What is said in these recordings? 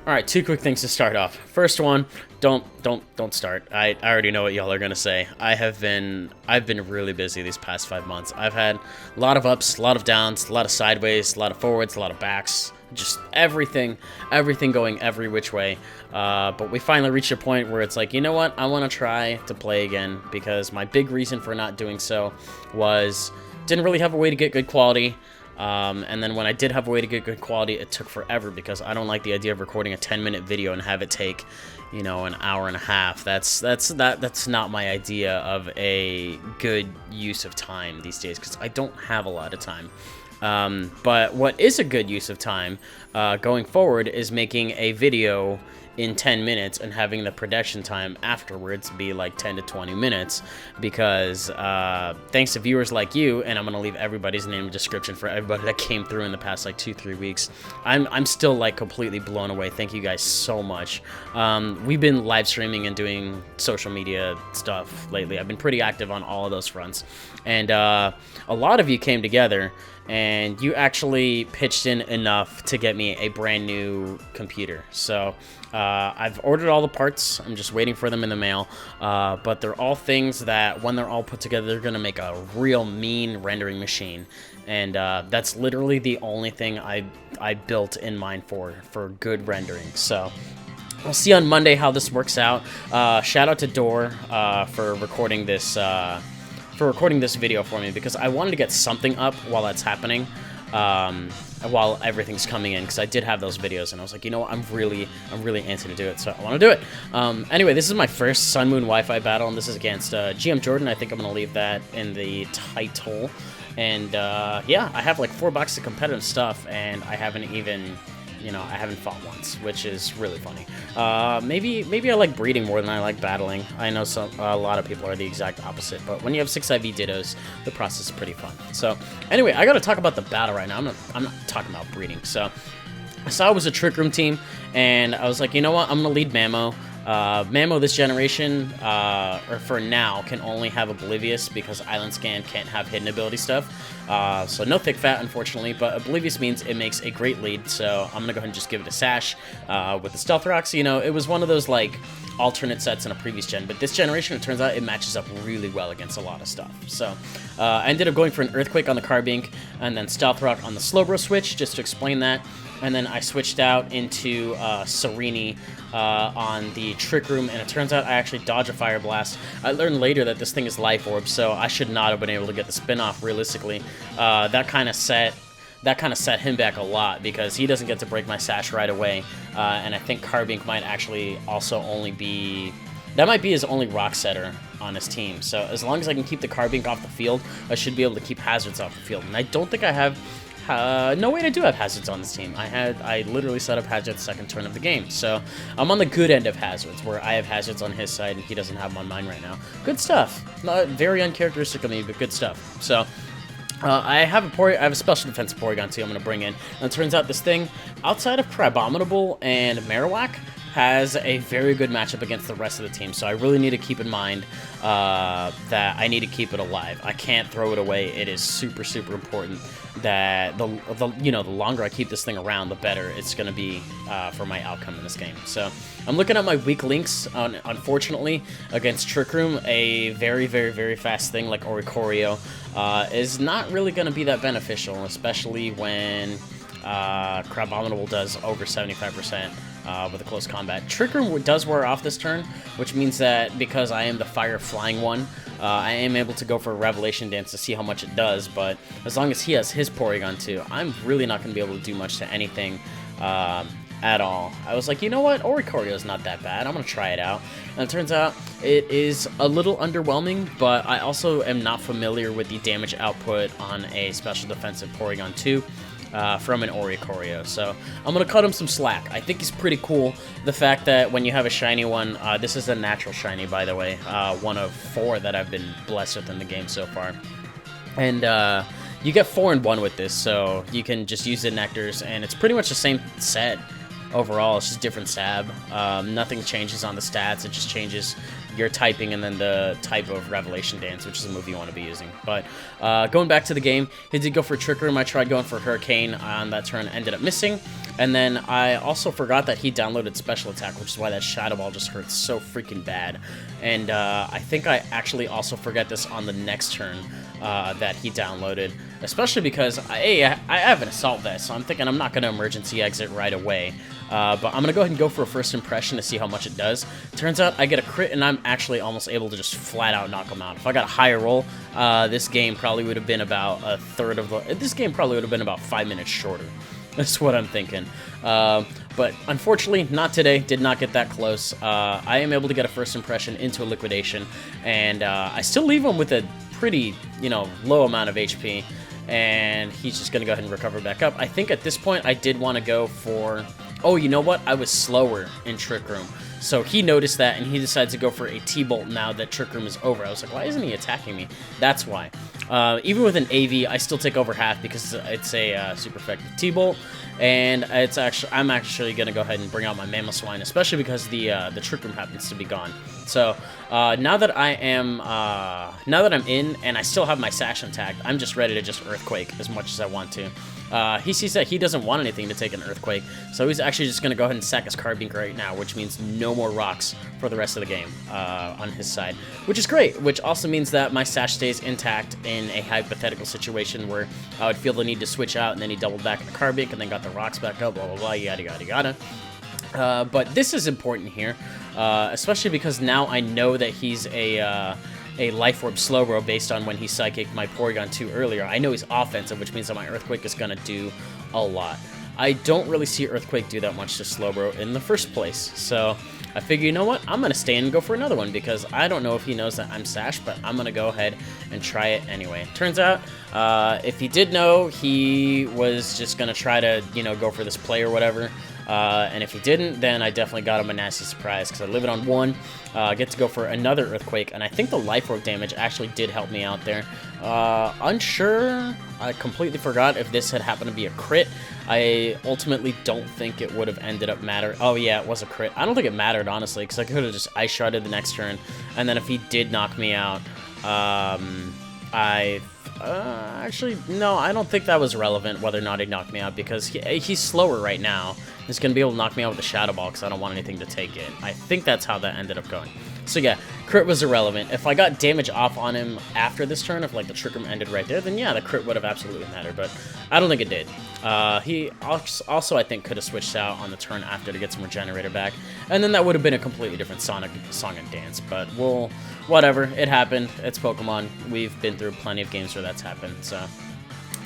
All right, two quick things to start off. First one, don't start. I already know what y'all are gonna say. I've been really busy these past 5 months. I've had a lot of ups, a lot of downs, a lot of sideways, a lot of forwards, a lot of backs, just everything going every which way. But we finally reached a point where it's like, you know what? I want to try to play again because my big reason for not doing so was didn't really have a way to get good quality. And then when I did have a way to get good quality, it took forever because I don't like the idea of recording a 10-minute video and have it take, you know, an hour and a half. That's not my idea of a good use of time these days because I don't have a lot of time. But what is a good use of time going forward is making a video in 10 minutes and having the production time afterwards be like 10 to 20 minutes because thanks to viewers like you, and I'm gonna leave everybody's name and description for everybody that came through in the past like 2-3 weeks, I'm still like completely blown away. Thank you guys so much. We've been live streaming and doing social media stuff lately. I've been pretty active on all of those fronts, and a lot of you came together and you actually pitched in enough to get me a brand new computer. So I've ordered all the parts. I'm just waiting for them in the mail. But they're all things that when they're all put together, they're going to make a real mean rendering machine. And that's literally the only thing I built in mind for good rendering. So we'll see on Monday how this works out. Shout out to Door for recording this video for me because I wanted to get something up while that's happening, while everything's coming in, because I did have those videos and I was like, you know what, I'm really antsy to do it, so I want to do it. Anyway, this is my first Sun Moon Wi-Fi battle, and this is against GM Jordan. I think I'm gonna leave that in the title. And yeah, I have like 4 boxes of competitive stuff, and I haven't even, you know, I haven't fought once, which is really funny. Maybe I like breeding more than I like battling. I know a lot of people are the exact opposite, but when you have 6 IV Dittos, the process is pretty fun. So anyway, I got to talk about the battle right now. I'm not talking about breeding. So I saw it was a Trick Room team, and I was like, you know what? I'm gonna lead Mamo. Mamo this generation, or for now, can only have Oblivious because Island Scan can't have hidden ability stuff. So no Thick Fat, unfortunately, but Oblivious means it makes a great lead, so I'm gonna go ahead and just give it a Sash. With the Stealth Rocks, you know, it was one of those, like, alternate sets in a previous gen, but this generation, it turns out it matches up really well against a lot of stuff. So I ended up going for an Earthquake on the Carbink, and then Stealth Rock on the Slowbro switch, just to explain that. And then I switched out into Sereni on the Trick Room, and it turns out I actually dodge a Fire Blast. I learned later that this thing is Life Orb, so I should not have been able to get the spin-off realistically. That kind of set him back a lot because he doesn't get to break my Sash right away, and I think Carbink might actually also only be... That might be his only rock setter on his team. So as long as I can keep the Carbink off the field, I should be able to keep Hazards off the field. And I don't think I have... no way I do have Hazards on this team. I literally set up Hazards second turn of the game. So I'm on the good end of Hazards, where I have Hazards on his side and he doesn't have them on mine right now. Good stuff. Not very uncharacteristic of me, but good stuff. So I have a special defense Porygon too I'm going to bring in. And it turns out this thing, outside of Crabominable and Marowak, has a very good matchup against the rest of the team, so I really need to keep in mind that I need to keep it alive. I can't throw it away. It is super important that the longer I keep this thing around, the better it's going to be for my outcome in this game. So I'm looking at my weak links. Unfortunately, against Trick Room, a very fast thing like Oricorio is not really going to be that beneficial, especially when Crabominable does over 75%. With a close combat. Trick Room does wear off this turn, which means that because I am the fire flying one, I am able to go for a Revelation Dance to see how much it does, but as long as he has his Porygon too, I'm really not going to be able to do much to anything at all. I was like, you know what, Oricorio is not that bad, I'm going to try it out, and it turns out it is a little underwhelming, but I also am not familiar with the damage output on a special defensive Porygon 2. From an Oricorio, so I'm gonna cut him some slack. I think he's pretty cool. The fact that when you have a shiny one, this is a natural shiny, by the way, one of 4 that I've been blessed with in the game so far, and you get 4 in 1 with this, so you can just use the nectars, and it's pretty much the same set overall. It's just different stab. Nothing changes on the stats. It just changes your typing and then the type of Revelation Dance, which is a move you want to be using. But going back to the game, he did go for Trick Room. I tried going for Hurricane on that turn, ended up missing. And then I also forgot that he downloaded Special Attack, which is why that Shadow Ball just hurts so freaking bad. And I think I actually also forget this on the next turn that he downloaded, especially because I have an Assault Vest, so I'm thinking I'm not going to emergency exit right away. But I'm going to go ahead and go for a first impression to see how much it does. Turns out I get a crit, and I'm actually almost able to just flat out knock him out. If I got a higher roll, this game probably would have been about a third of the... This game probably would have been about 5 minutes shorter. That's what I'm thinking. But unfortunately, not today. Did not get that close. I am able to get a first impression into a liquidation, and I still leave him with a pretty, low amount of HP, and he's just going to go ahead and recover back up. I think at this point, I did want to go for... Oh, you know what? I was slower in Trick Room. So he noticed that, and he decided to go for a T-Bolt now that Trick Room is over. I was like, why isn't he attacking me? That's why. Even with an AV, I still take over half because it's a super effective T-Bolt, and I'm actually going to go ahead and bring out my Mamoswine, especially because the Trick Room happens to be gone. So now that I'm in and I still have my Sash intact, I'm just ready to just Earthquake as much as I want to. He sees that he doesn't want anything to take an Earthquake, so he's actually just going to go ahead and sack his Carbink right now, which means no more rocks for the rest of the game on his side, which is great, which also means that my Sash stays intact in a hypothetical situation where I would feel the need to switch out, and then he doubled back in the Carbink and then got the rocks back up, blah, blah, blah, yada, yada, yada. But this is important here, especially because now I know that he's a Life Orb Slowbro based on when he Psychic my Porygon 2 earlier. I know he's offensive, which means that my Earthquake is going to do a lot. I don't really see Earthquake do that much to Slowbro in the first place, so I figure, you know what, I'm going to stay and go for another one, because I don't know if he knows that I'm Sash, but I'm going to go ahead and try it anyway. Turns out, if he did know, he was just going to try to, go for this play or whatever. And if he didn't, then I definitely got him a nasty surprise, because I live it on 1, get to go for another Earthquake, and I think the Life Orb damage actually did help me out there. Unsure, I completely forgot if this had happened to be a crit. I ultimately don't think it would have ended up matter. Oh yeah, it was a crit. I don't think it mattered, honestly, because I could have just Ice Shrouded the next turn, and then if he did knock me out, actually, no, I don't think that was relevant whether or not he knocked me out, because he's slower right now. He's going to be able to knock me out with a Shadow Ball because I don't want anything to take it. I think that's how that ended up going. So yeah, crit was irrelevant. If I got damage off on him after this turn, if like the Trick Room ended right there, then yeah, the crit would have absolutely mattered, but I don't think it did. He also, I think, could have switched out on the turn after to get some Regenerator back, and then that would have been a completely different song and dance, but whatever, it happened. It's Pokemon. We've been through plenty of games where that's happened, so...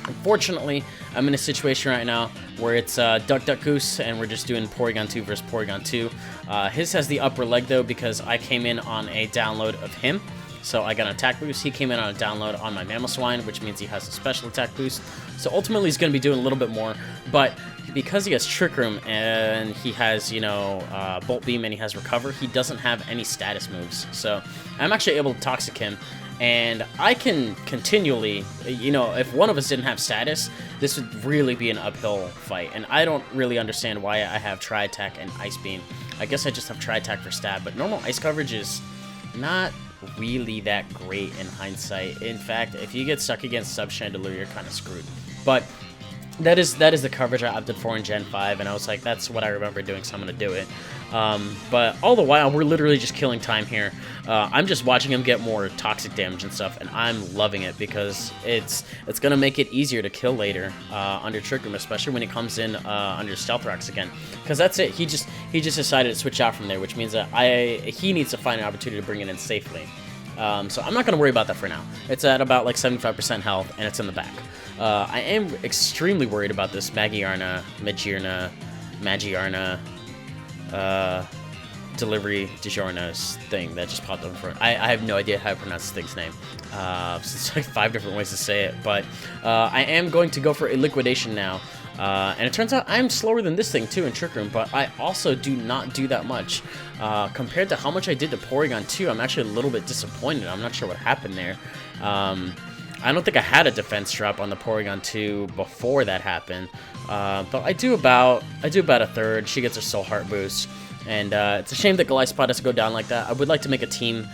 Unfortunately, I'm in a situation right now where it's Duck Duck Goose, and we're just doing Porygon 2 versus Porygon 2. His has the upper leg, though, because I came in on a download of him. So I got an attack boost. He came in on a download on my Mamoswine, which means he has a special attack boost. So ultimately, he's going to be doing a little bit more. But because he has Trick Room and he has, Bolt Beam and he has Recover, he doesn't have any status moves. So I'm actually able to Toxic him. And I can continually, if one of us didn't have status, this would really be an uphill fight. And I don't really understand why I have Tri-Attack and Ice Beam. I guess I just have Tri-Attack for stab, but normal Ice coverage is not really that great in hindsight. In fact, if you get stuck against Sub-Chandelier, you're kind of screwed. But that is the coverage I opted for in Gen 5, and I was like, that's what I remember doing, so I'm going to do it. But all the while, we're literally just killing time here. I'm just watching him get more toxic damage and stuff, and I'm loving it because it's going to make it easier to kill later under Trick Room, especially when he comes in under Stealth Rocks again. Because that's it. He just decided to switch out from there, which means that he needs to find an opportunity to bring it in safely. So I'm not going to worry about that for now. It's at about like 75% health, and it's in the back. I am extremely worried about this Magiarna, Delivery DiGiorno's thing that just popped up in front. I have no idea how to pronounce this thing's name. It's like 5 different ways to say it, but I am going to go for a Liquidation now. And it turns out I'm slower than this thing too in Trick Room, but I also do not do that much. Compared to how much I did to Porygon 2, I'm actually a little bit disappointed. I'm not sure what happened there. I don't think I had a defense drop on the Porygon 2 before that happened. But I do about a third. She gets her Soul Heart boost. And it's a shame that Goliathspot doesn't go down like that. I would like to make a team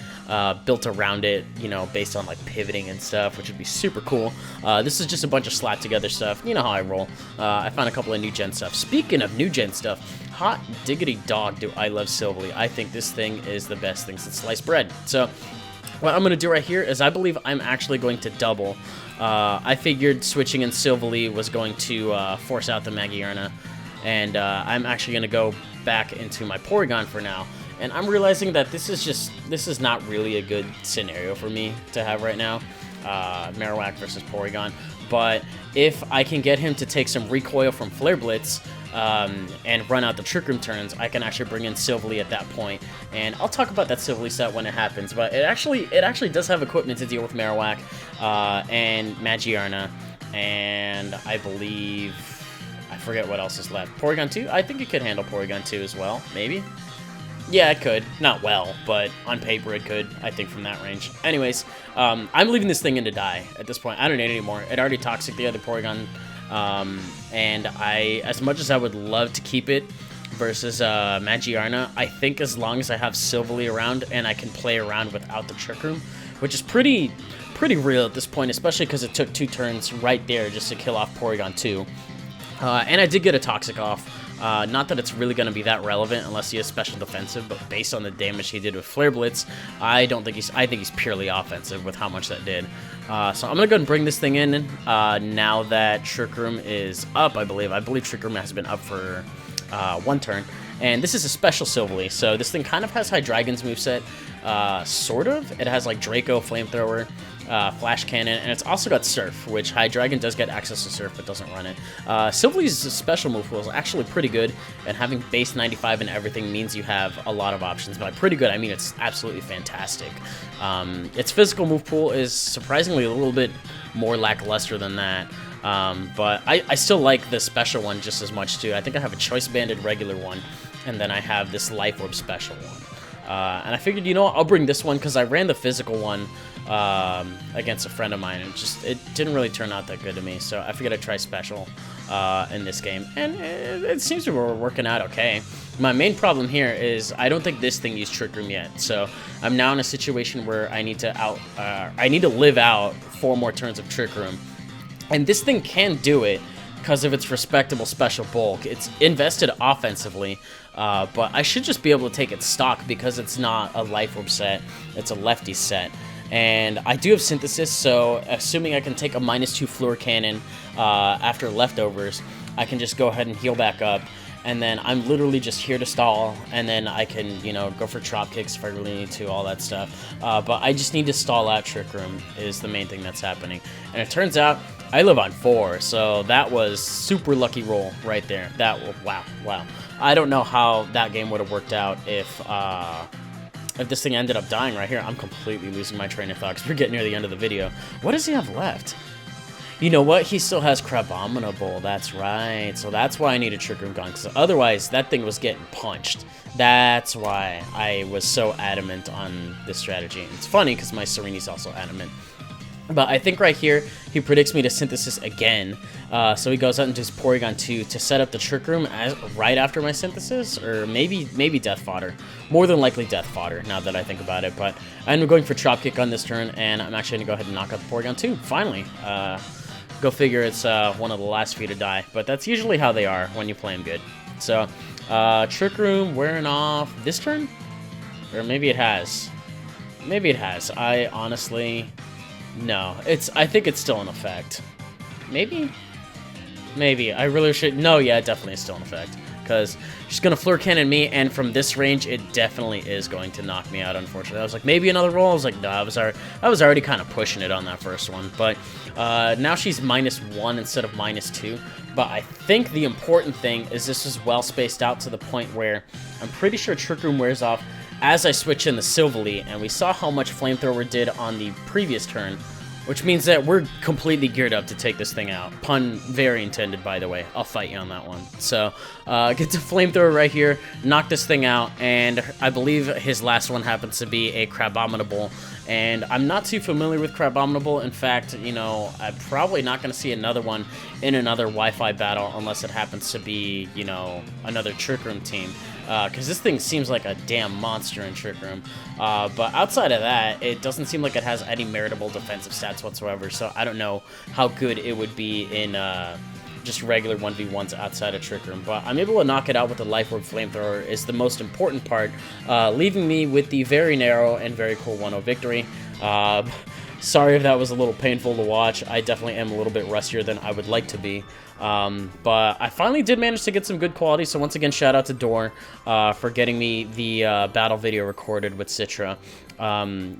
built around it, you know, based on like pivoting and stuff, which would be super cool. This is just a bunch of slapped together stuff. You know how I roll. I found a couple of new gen stuff. Speaking of new gen stuff, hot diggity dog, do I love Silvally. I think this thing is the best thing since sliced bread. So what I'm going to do right here is I believe I'm actually going to double. I figured switching in Silvally was going to force out the Magiarna, and I'm actually going to go back into my Porygon for now. And I'm realizing that this is not really a good scenario for me to have right now, Marowak versus Porygon. But if I can get him to take some recoil from Flare Blitz and run out the Trick Room turns, I can actually bring in Silvally at that point. And I'll talk about that Silvally set when it happens. But it actually does have equipment to deal with Marowak and Magiarna, and I believe, I forget what else is left. Porygon 2? I think it could handle Porygon 2 as well, maybe? Yeah, it could. Not well, but on paper it could, I think, from that range. Anyways, I'm leaving this thing in to die at this point. I don't need it anymore. It already toxic the other Porygon, and as much as I would love to keep it versus Magiarna, I think as long as I have Silvally around and I can play around without the Trick Room, which is pretty real at this point, especially because it took 2 turns right there just to kill off Porygon 2. And I did get a Toxic off. Not that it's really going to be that relevant unless he has special defensive, but based on the damage he did with Flare Blitz, I think he's purely offensive with how much that did. So I'm going to go and bring this thing in now that Trick Room is up, I believe. I believe Trick Room has been up for 1 turn. And this is a special Silvally, so this thing kind of has Hydreigon's moveset, sort of. It has like Draco, Flamethrower, Flash Cannon, and it's also got Surf, which Hydreigon does get access to Surf but doesn't run it. Silvally's special move pool is actually pretty good, and having base 95 and everything means you have a lot of options. By pretty good, I mean it's absolutely fantastic. Its physical move pool is surprisingly a little bit more lackluster than that. But I still like the special one just as much too. I think I have a Choice Banded regular one, and then I have this Life Orb special one. And I figured, you know what, I'll bring this one because I ran the physical one against a friend of mine, and it didn't really turn out that good to me. So I figured I'd try special in this game, and it seems to be working out okay. My main problem here is I don't think this thing used Trick Room yet, so I'm now in a situation where I need to live out 4 more turns of Trick Room. And this thing can do it because of its respectable special bulk. It's invested offensively, but I should just be able to take its stock because it's not a Life Orb set, it's a Lefty set. And I do have Synthesis, so assuming I can take a -2 Fluor Cannon after leftovers, I can just go ahead and heal back up. And then I'm literally just here to stall, and then I can, you know, go for Trop Kicks if I really need to, all that stuff. But I just need to stall out Trick Room is the main thing that's happening. And it turns out I live on 4, so that was super lucky roll right there. Wow. I don't know how that game would have worked out if this thing ended up dying right here. I'm completely losing my train of thought because we're getting near the end of the video. What does he have left? You know what? He still has Crabominable. That's right. So that's why I need a Trick Room gun, because otherwise that thing was getting punched. That's why I was so adamant on this strategy. It's funny because my Sereni's also adamant. But I think right here, he predicts me to Synthesis again. So he goes out into his Porygon 2 to set up the Trick Room right after my Synthesis, or maybe Death Fodder. More than likely Death Fodder, now that I think about it. But I'm going for Trop Kick on this turn, and I'm actually going to go ahead and knock out the Porygon 2, finally. Go figure, it's one of the last few to die. But that's usually how they are when you play them good. So, Trick Room wearing off this turn? Or maybe it has. Maybe it has. I honestly... No, I think it's still in effect. Maybe? Maybe. I really should... No, yeah, it definitely is still in effect. Because she's going to Fluor Cannon me, and from this range, it definitely is going to knock me out, unfortunately. I was like, maybe another roll? I was like, no, I was already kind of pushing it on that first one. But now she's -1 instead of -2. But I think the important thing is this is well spaced out to the point where I'm pretty sure Trick Room wears off as I switch in the Silvally, and we saw how much Flamethrower did on the previous turn. which means that we're completely geared up to take this thing out. Pun very intended, by the way. I'll fight you on that one. So, get to flamethrower right here, knock this thing out, and I believe his last one happens to be a Crabominable, and I'm not too familiar with Crabominable. In fact, you know, I'm probably not going to see another one in another Wi-Fi battle unless it happens to be, you know, another Trick Room team, because this thing seems like a damn monster in Trick Room. But outside of that, it doesn't seem like it has any meritable defensive stats whatsoever, so I don't know how good it would be in just regular 1v1s outside of Trick Room. But I'm able to knock it out with the Life Orb Flamethrower is the most important part, leaving me with the very narrow and very cool 1-0 victory. Sorry if that was a little painful to watch. I definitely am a little bit rustier than I would like to be. But I finally did manage to get some good quality, so once again, shout out to Door for getting me the battle video recorded with Citra.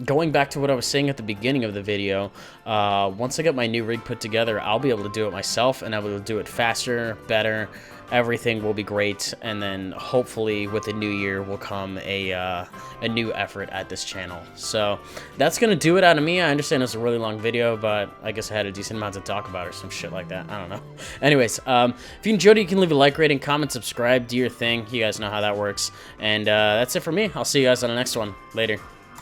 Going back to what I was saying at the beginning of the video, once I get my new rig put together, I'll be able to do it myself, and I'll be able to do it faster, better. Everything will be great, and then hopefully with the new year will come a new effort at this channel. So that's gonna do it out of me. I understand it's a really long video, but I guess I had a decent amount to talk about or some shit like that. I don't know. Anyways, if you enjoyed it, you can leave a like rating, comment, subscribe, do your thing. You guys know how that works. And that's it for me. I'll see you guys on the next one. Later.